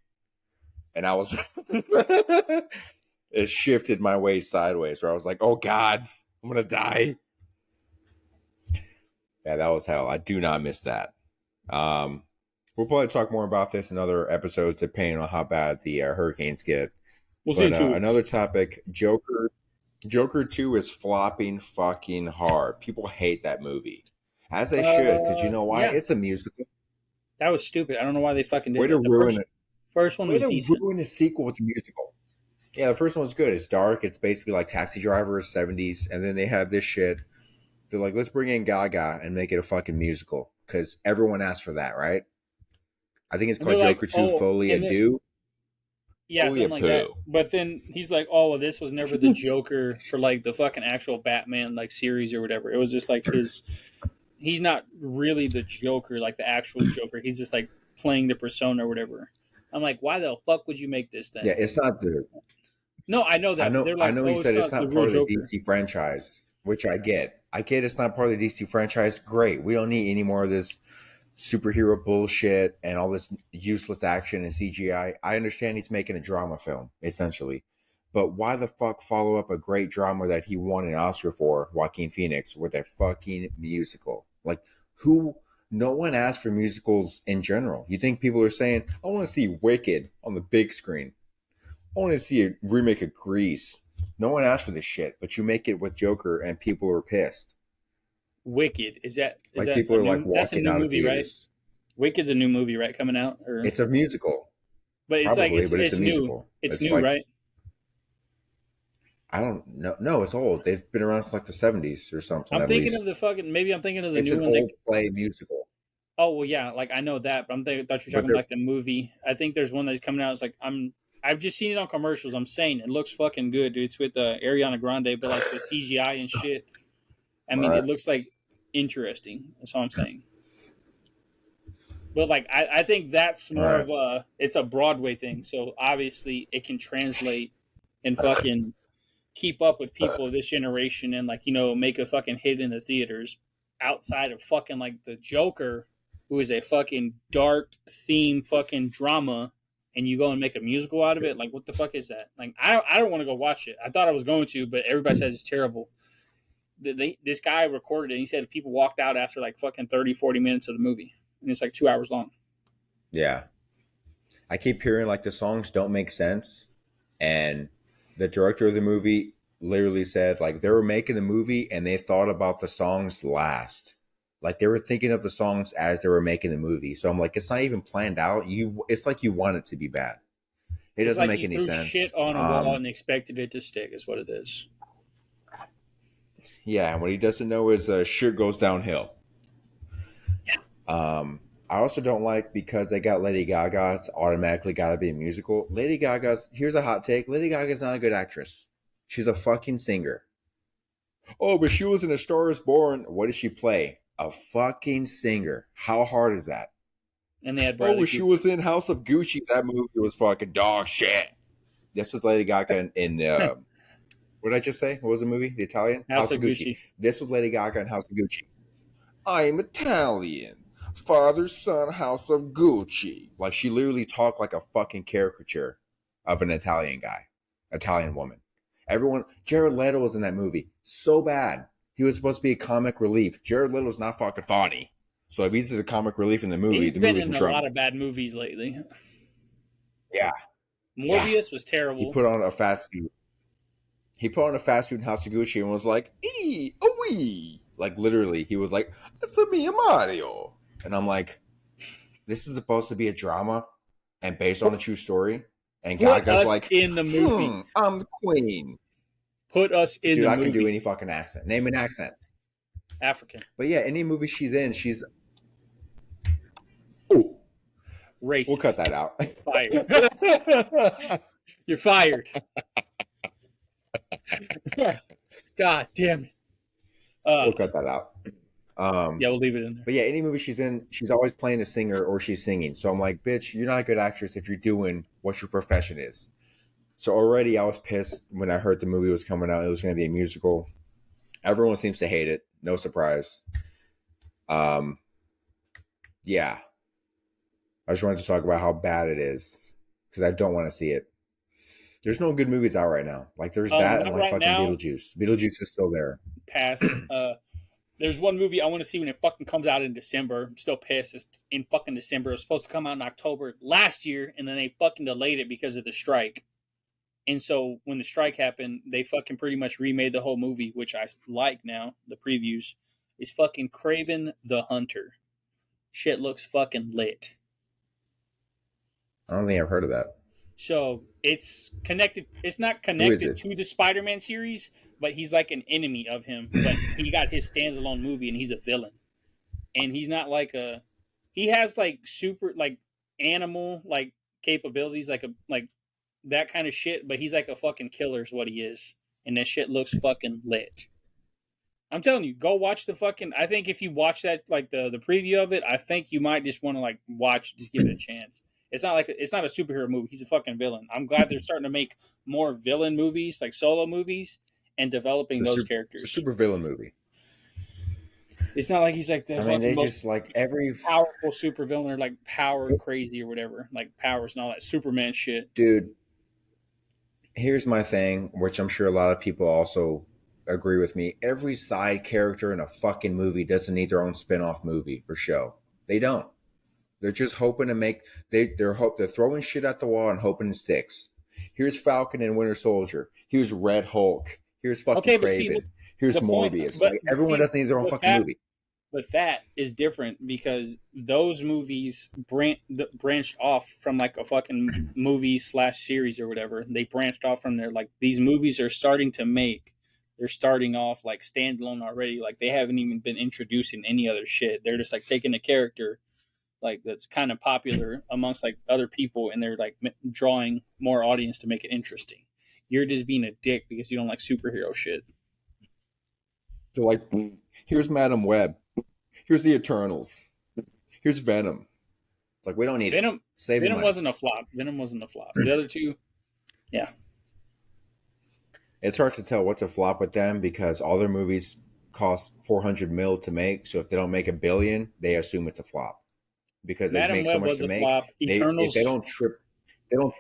and I was it shifted my way sideways where I was like, oh God, I'm gonna die. Yeah, that was hell. I do not miss that. Um, we'll probably talk more about this in other episodes, depending on how bad the hurricanes get. We'll see in But 2 weeks. another topic, Joker 2 is flopping fucking hard. People hate that movie, as they should, because you know why? Yeah, It's a musical. that was stupid. I don't know why they fucking Way did to that. The ruin it. first one Way was to decent. ruin a sequel with a musical. Yeah, the first one was good. It's dark. It's basically like Taxi Driver 70s, and then they have this shit. They're like, let's bring in Gaga and make it a fucking musical because everyone asked for that, right? I think it's And they're called like, Joker 2 oh, Folie and then Ado. yeah, Folie something like that. Poo. But then he's like, oh, well, this was never the Joker for like the fucking actual Batman like series or whatever. It was just like his. He's not really the Joker, like the actual Joker. He's just like playing the persona or whatever. I'm like, why the fuck would you make this Yeah, then? it's not the. No, I know I that, but know. they're I like, know. He oh, it's said it's not the not real part of the Joker. DC franchise, which I get. I get it's not part of the DC franchise. Great. We don't need any more of this superhero bullshit and all this useless action and CGI. I understand he's making a drama film, essentially. But why the fuck follow up a great drama that he won an Oscar for, Joaquin Phoenix, with a fucking musical? Like, who? No one asked for musicals in general. You think people are saying, I want to see Wicked on the big screen? I want to see a remake of Grease. No one asked for this shit, but you make it with Joker, and people are pissed. Wicked is Like that people a are like new? That's a walking new out of movie, right? theaters. Wicked's a new movie, right? Coming out, or It's a musical, but it's like probably, but it's a it's new. musical. It's It's new, like right? I don't know. No, it's old. They've been around since like the 70s or something I'm at thinking of least. the fucking. Maybe I'm thinking of the It's new an one. old play musical, Oh well, yeah, like I know that, but thought you were but talking about like the movie. I think there's one that's coming out. It's like I've just seen it on commercials. I'm saying it looks fucking good, dude. It's with Ariana Grande, but like the CGI and shit. I mean, right? it looks like interesting. That's all I'm saying. But like I think that's more Right. of a it's a Broadway thing, so obviously it can translate and fucking keep up with people of this generation and like make a fucking hit in the theaters outside of fucking like the Joker, who is a fucking dark theme fucking drama, and you go and make a musical out of it. Like what the fuck is that? Like I don't want to go watch it. I thought I was going to, but everybody says it's terrible. This guy recorded it. And he said people walked out after like fucking 30-40 minutes of the movie, and it's like 2 hours long. Yeah. I keep hearing like the songs don't make sense, and the director of the movie literally said like they were making the movie and they thought about the songs last. Like they were thinking of the songs as they were making the movie. So I'm like, it's not even planned out. It's like you want it to be bad. It It's doesn't like make you any threw sense. shit on a wall and expected it to stick. Is what it is. Yeah, and what he doesn't know is shit goes downhill. I also don't like because they got Lady Gaga, it's automatically got to be a musical. Lady Gaga's, here's a hot take, Lady Gaga's not a good actress. She's a fucking singer. Oh, but she was in A Star Is Born. What did she play? A fucking singer. How hard is that? And they had Oh, Bradley she Cooper. was in House of Gucci. That movie was fucking dog shit. This was Lady Gaga in what did I just say? What was the movie? The Italian? House House of of Gucci. Gucci. This was Lady Gaga in House of Gucci. I'm Italian. Father, son, House of Gucci. Like she literally talked like a fucking caricature of an Italian guy, Italian woman. Everyone, Jared Leto was in that movie. So bad. He was supposed to be a comic relief. Jared Leto's not fucking funny. So if he's the comic relief in He's the been movie's in in a lot trouble. of bad movies lately. Yeah. Yeah. Morbius was He terrible. put on a fast suit. He put on a fast suit in House of Gucci and was like, a wee. Like literally, he was like, it's a me, a Mario. And I'm like, this is supposed to be a drama and based on a true story. And Put Gaga's us like, in the movie. I'm the queen. Put us in Dude, the I can do movie. any fucking accent. Name an accent. African. But yeah, any movie she's in, she's. Oh, we'll cut Racist. that out. Fired. You're fired. God damn it. We'll cut that out. Yeah, we'll leave it in there. But yeah, any movie she's in, she's always playing a singer or she's singing. So I'm like, bitch, you're not a good actress if you're doing what your profession is. So already I was pissed when I heard the movie was coming out. It was going to be a musical. Everyone seems to hate it. No surprise. Um, yeah, I just wanted to talk about how bad it is because I don't want to see it. There's no good movies out right now. Like there's that and Not like right fucking now. Beetlejuice. Beetlejuice is still there. Pass. There's one movie I want to see when it fucking comes out in December. I'm still pissed. It's in fucking December. It was supposed to come out in October last year, and then they fucking delayed it because of the strike. And so when the strike happened, they fucking pretty much remade the whole movie, which I like now. The previews is fucking Craven the Hunter. Shit looks fucking lit. I don't think I've heard of that. So it's connected. It's not Who is connected it? to the Spider-Man series, but he's like an enemy of him. But he got his standalone movie, and he's a villain. And he's not like a. He has like super like animal like capabilities, like that kind of shit. But he's like a fucking killer, is what he is. And that shit looks fucking lit. I'm telling you, go watch the fucking. I think if you watch that, like the preview of it, I think you might just want to like watch, just give it a chance. It's not a superhero movie. He's a fucking villain. I'm glad they're starting to make more villain movies, like solo movies, and developing those It's a characters. super villain movie. It's not like he's like the I mean, fucking they most just like every powerful super villain or like power crazy or whatever, like powers and all that Superman shit. dude. Here's my thing, which I'm sure a lot of people also agree with me. Every side character in a fucking movie doesn't need their own spin-off movie or show. They don't. They're just hoping to make they're throwing shit at the wall and hoping it sticks. Here's Falcon and Winter Soldier. Here's Red Hulk. Here's fucking Okay, but see, look, Craven. Here's the point, Morbius. Like everyone see, doesn't need their own with fucking movie. that is different because those movies branched off from like a fucking movie slash series or whatever. They branched off from there. Like these movies are starting to make. They're starting off like standalone already. Like they haven't even been introduced in any other shit. They're just like taking a character like that's kind of popular amongst like other people, and they're like drawing more audience to make it interesting. You're just being a dick because you don't like superhero shit. They're like, here's Madam Web. Here's the Eternals. Here's Venom. It's like we don't need it. Venom Save the Venom money. wasn't a flop. Venom wasn't a flop. The other two, yeah. It's hard to tell what's a flop with them because all their movies cost 400 mil to make. So if they don't make a billion, they assume it's a flop because it Madam makes so Web much was to a make. flop. They if they Eternals, don't trip, they don't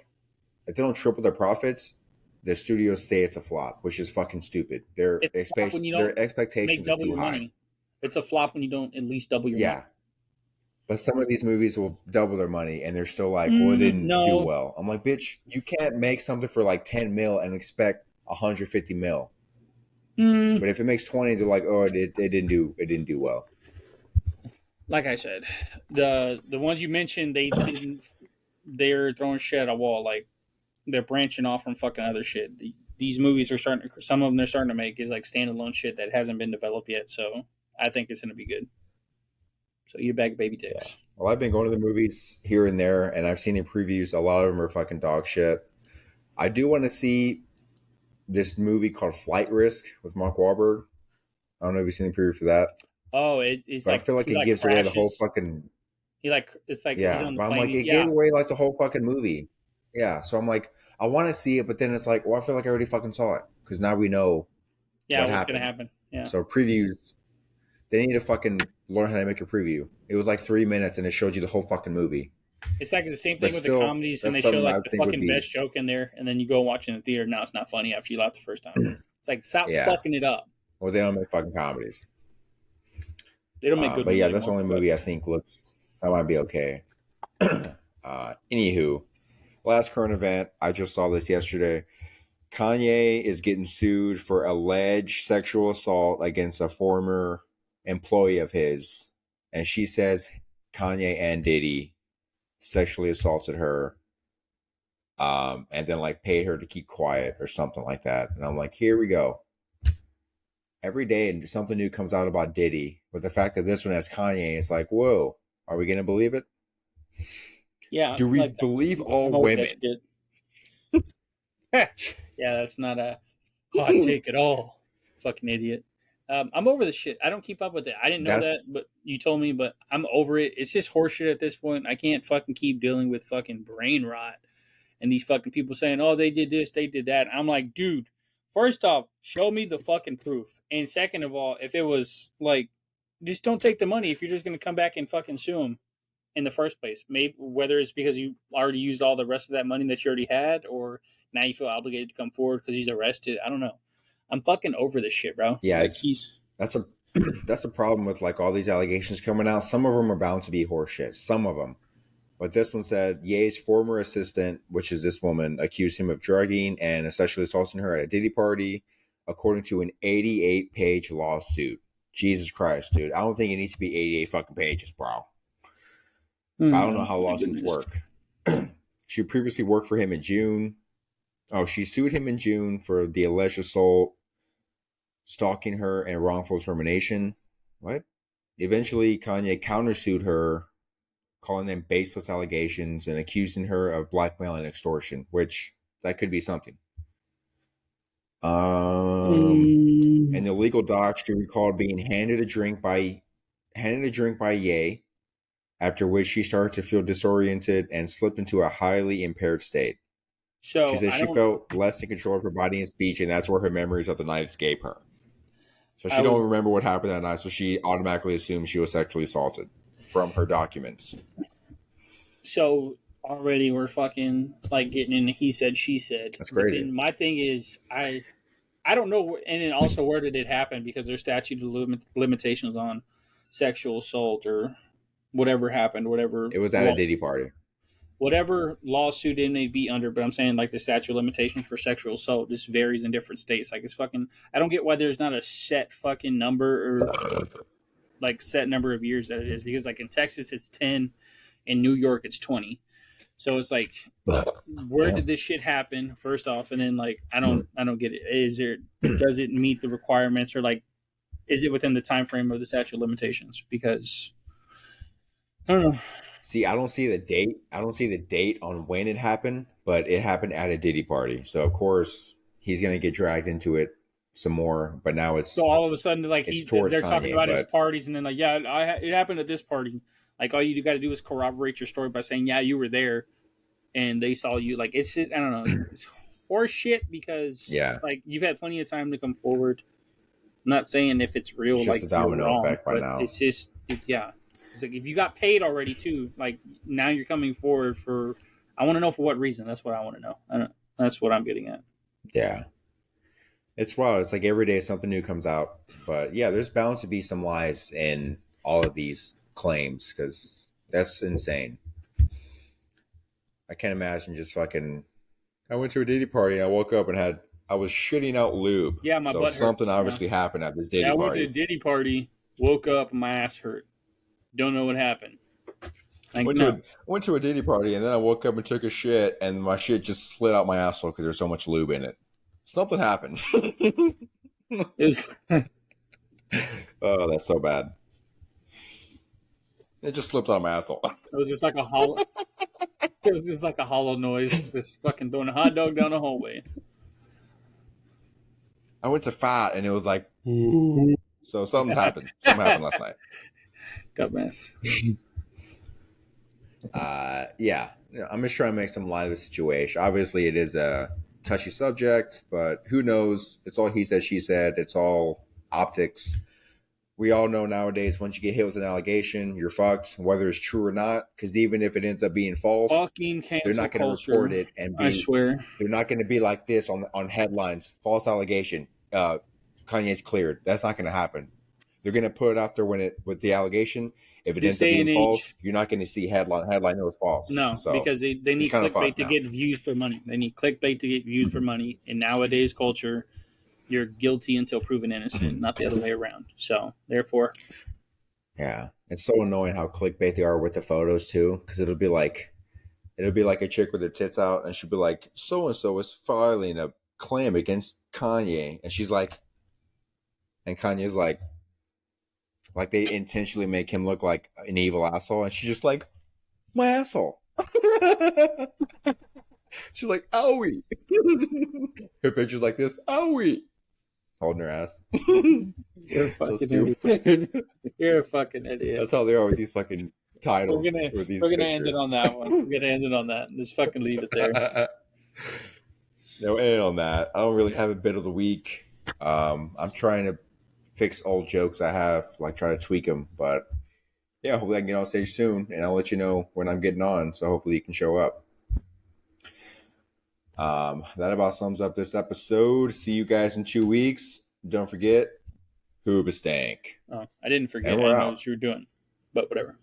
if they don't triple their profits, the studios say it's a flop, which is fucking stupid. it's a flop when you don't Their make expectations are double too your high. money. It's a flop when you don't at least double your money. Yeah, but some of these movies will double their money, and they're still like, "Well, it didn't do No. well." I'm like, "Bitch, you can't make something for like 10 mil and expect 150 mil." Mm, But if it makes 20, they're like, "Oh, it didn't do well." like I said, the ones you mentioned, they didn't. They're throwing shit at a wall. Like they're branching off from fucking other shit. These movies are starting. Some of them they're starting to make is like standalone shit that hasn't been developed yet. So I think it's going to be good. So eat a bag of baby Yeah. dicks. Well, I've been going to the movies here and there, and I've seen the previews. A lot of them are fucking dog shit. I do want to see this movie called Flight Risk with Mark Wahlberg. I don't know if you've seen the preview for that, Oh, it's but I like feel like he it like gives away the whole crashes. fucking He like it's like he's yeah. on the But I'm plane. like, it gave Yeah, away like the whole fucking movie. Yeah, so I'm like, I want to see it, but then it's like, well, I feel like I already fucking saw it because now we know yeah. what What's gonna happened. happen? Yeah. So previews, they need to fucking learn how to make a preview. It was like 3 minutes and it showed you the whole fucking movie. It's like the same But thing with the still, comedies, and that's they show something I like the think would fucking be best joke in there, and then you go watch it in the theater. Now it's not funny after you laughed the first time. It's like stop yeah. fucking it up. Well, they don't make fucking comedies. They don't make good But ones yeah, that's the anymore. only But movie I think looks that might be okay. Anywho, last current event, I just saw this yesterday. Kanye is getting sued for alleged sexual assault against a former employee of his, and she says Kanye and Diddy sexually assaulted her, and then like paid her to keep quiet or something like that. And I'm like, here we go. Every day and something new comes out about Diddy, but the fact that this one has Kanye, it's like, whoa, are we gonna believe it? yeah, Do we like believe I'm all over that women? shit. Yeah, that's not a hot take at all. Fucking idiot. I'm over the shit. I don't keep up with it. I didn't know That's that, but you told me. But I'm over it. It's just horseshit at this point. I can't fucking keep dealing with fucking brain rot and these fucking people saying, "Oh, they did this, they did that." I'm like, dude. First off, show me the fucking proof. And second of all, if it was like, just don't take the money if you're just gonna come back and fucking sue them in the first place. Maybe whether it's because you already used all the rest of that money that you already had, or now you feel obligated to come forward because he's arrested. I don't know. I'm fucking over this shit, bro. yeah, Like it's he's that's a that's the problem with like all these allegations coming out. Some of them are bound to be horseshit. Some of them, but this one said Ye's former assistant, which is this woman, accused him of drugging and sexually assaulting her at a Diddy party, according to an 88-page lawsuit. Jesus Christ, dude! I don't think it needs to be 88 fucking pages, bro. I don't know oh how my lawsuits goodness. work. She previously worked for him in June. Oh, she sued him in June for the alleged assault, stalking her, and wrongful termination. What? Eventually, Kanye countersued her, calling them baseless allegations and accusing her of blackmail and extortion, which that could be something. In Mm, the legal docs, she recalled being handed a drink by Ye, after which she started to feel disoriented and slipped into a highly impaired state. She so says I she don't. felt less in control of her body and speech, and that's where her memories of the night escape her. So I she don't was remember what happened that night, so she automatically assumes she was sexually assaulted from her documents. so already we're fucking like getting in. He said, she said. That's But crazy. then my thing is, I don't know, and then also where did it happen because there's statute of limitations on sexual assault or whatever happened, whatever It was at a law. Diddy party. whatever lawsuit it may be under, but I'm saying like the statute of limitations for sexual assault just varies in different states. Like it's fucking, I don't get why there's not a set fucking number or like set number of years that it is, because like in Texas it's 10, in New York it's 20. So it's like, where Yeah. did this shit happen first off, and then like I don't get it. Is there, does it meet the requirements, or like is it within the time frame of the statute of limitations? Because I don't know. See, I don't see the date. I don't see the date on when it happened, but it happened at a Diddy party. So of course he's gonna get dragged into it some more. But now So all of a sudden, like it's towards they're talking Kanye. about his But parties, and then like, yeah, it happened at this party. Like all you got to do is corroborate your story by saying, yeah, you were there, and they saw you. Like it's just, I don't know, it's horse shit, because yeah, like you've had plenty of time to come forward. I'm not saying if it's it's real, just like a you're domino wrong, effect by but now. it's just, it's, yeah. It's like if you got paid already too, like now you're coming forward for. I want to know for what reason. That's what I want to know. I don't, that's what I'm getting at. Yeah. It's wild. It's like every day something new comes out. But yeah, there's bound to be some lies in all of these claims because that's insane. I can't imagine just fucking. I went to a Diddy party and I woke up and I was shitting out lube. Yeah, my So butt hurt. something Yeah, obviously happened at this yeah. Diddy I went to a party. Diddy party, woke up, my ass hurt. Don't know what happened. Like Went to no, a went to a Diddy party and then I woke up and took a shit and my shit just slid out my asshole because there's so much lube in it. Something happened. it was Oh, that's so bad. It just slipped out of my asshole. it was just like a hollow. It was just like a hollow noise. Just fucking throwing a hot dog down the hallway. I went to fat and it was like, so something's happened. Something happened last night. Dumbass. Yeah, I'm just trying to make some light of the situation. Obviously, it is a touchy subject, but who knows? It's all he said, she said. It's all optics. We all know nowadays, once you get hit with an allegation, you're fucked, whether it's true or not. Because even if it ends up being false, Fucking they're cancel not going to report culture. it and I be. swear. They're not going to be like this on headlines. False allegation. Kanye's cleared. That's not going to happen. They're going to put it out there when it with the allegation. If it This ends up day and being false, age, you're not going to see headline. It was false. no, So because they it's need kind of clickbait fucked to now. get views for money. They need clickbait to get views for money. In nowadays culture, you're guilty until proven innocent, not the other way around. So therefore, Yeah, it's so annoying how clickbait they are with the photos too, because it'll be like a chick with her tits out, and she'll be like, "So and so is filing a claim against Kanye," and she's like, and Kanye's like they intentionally make him look like an evil asshole, and she's just like, "My asshole." She's like, "Owie." Her picture's like this, "Owie," holding her ass. you're a So fucking idiot. stupid. You're a fucking idiot. That's how they are with these fucking We're titles gonna or these we're gonna end it on pictures. that one. We're gonna end it on that. Just fucking leave it there. No, and on that, I don't really have a bit of the week. I'm trying to fix old jokes I have, like try to tweak them. But yeah, hopefully I can get on stage soon, and I'll let you know when I'm getting on. So hopefully you can show up. That about sums up this episode. See you guys in 2 weeks. Don't forget, Hoobastank. Oh, I didn't And forget. I we're didn't know out. what you were doing, but whatever.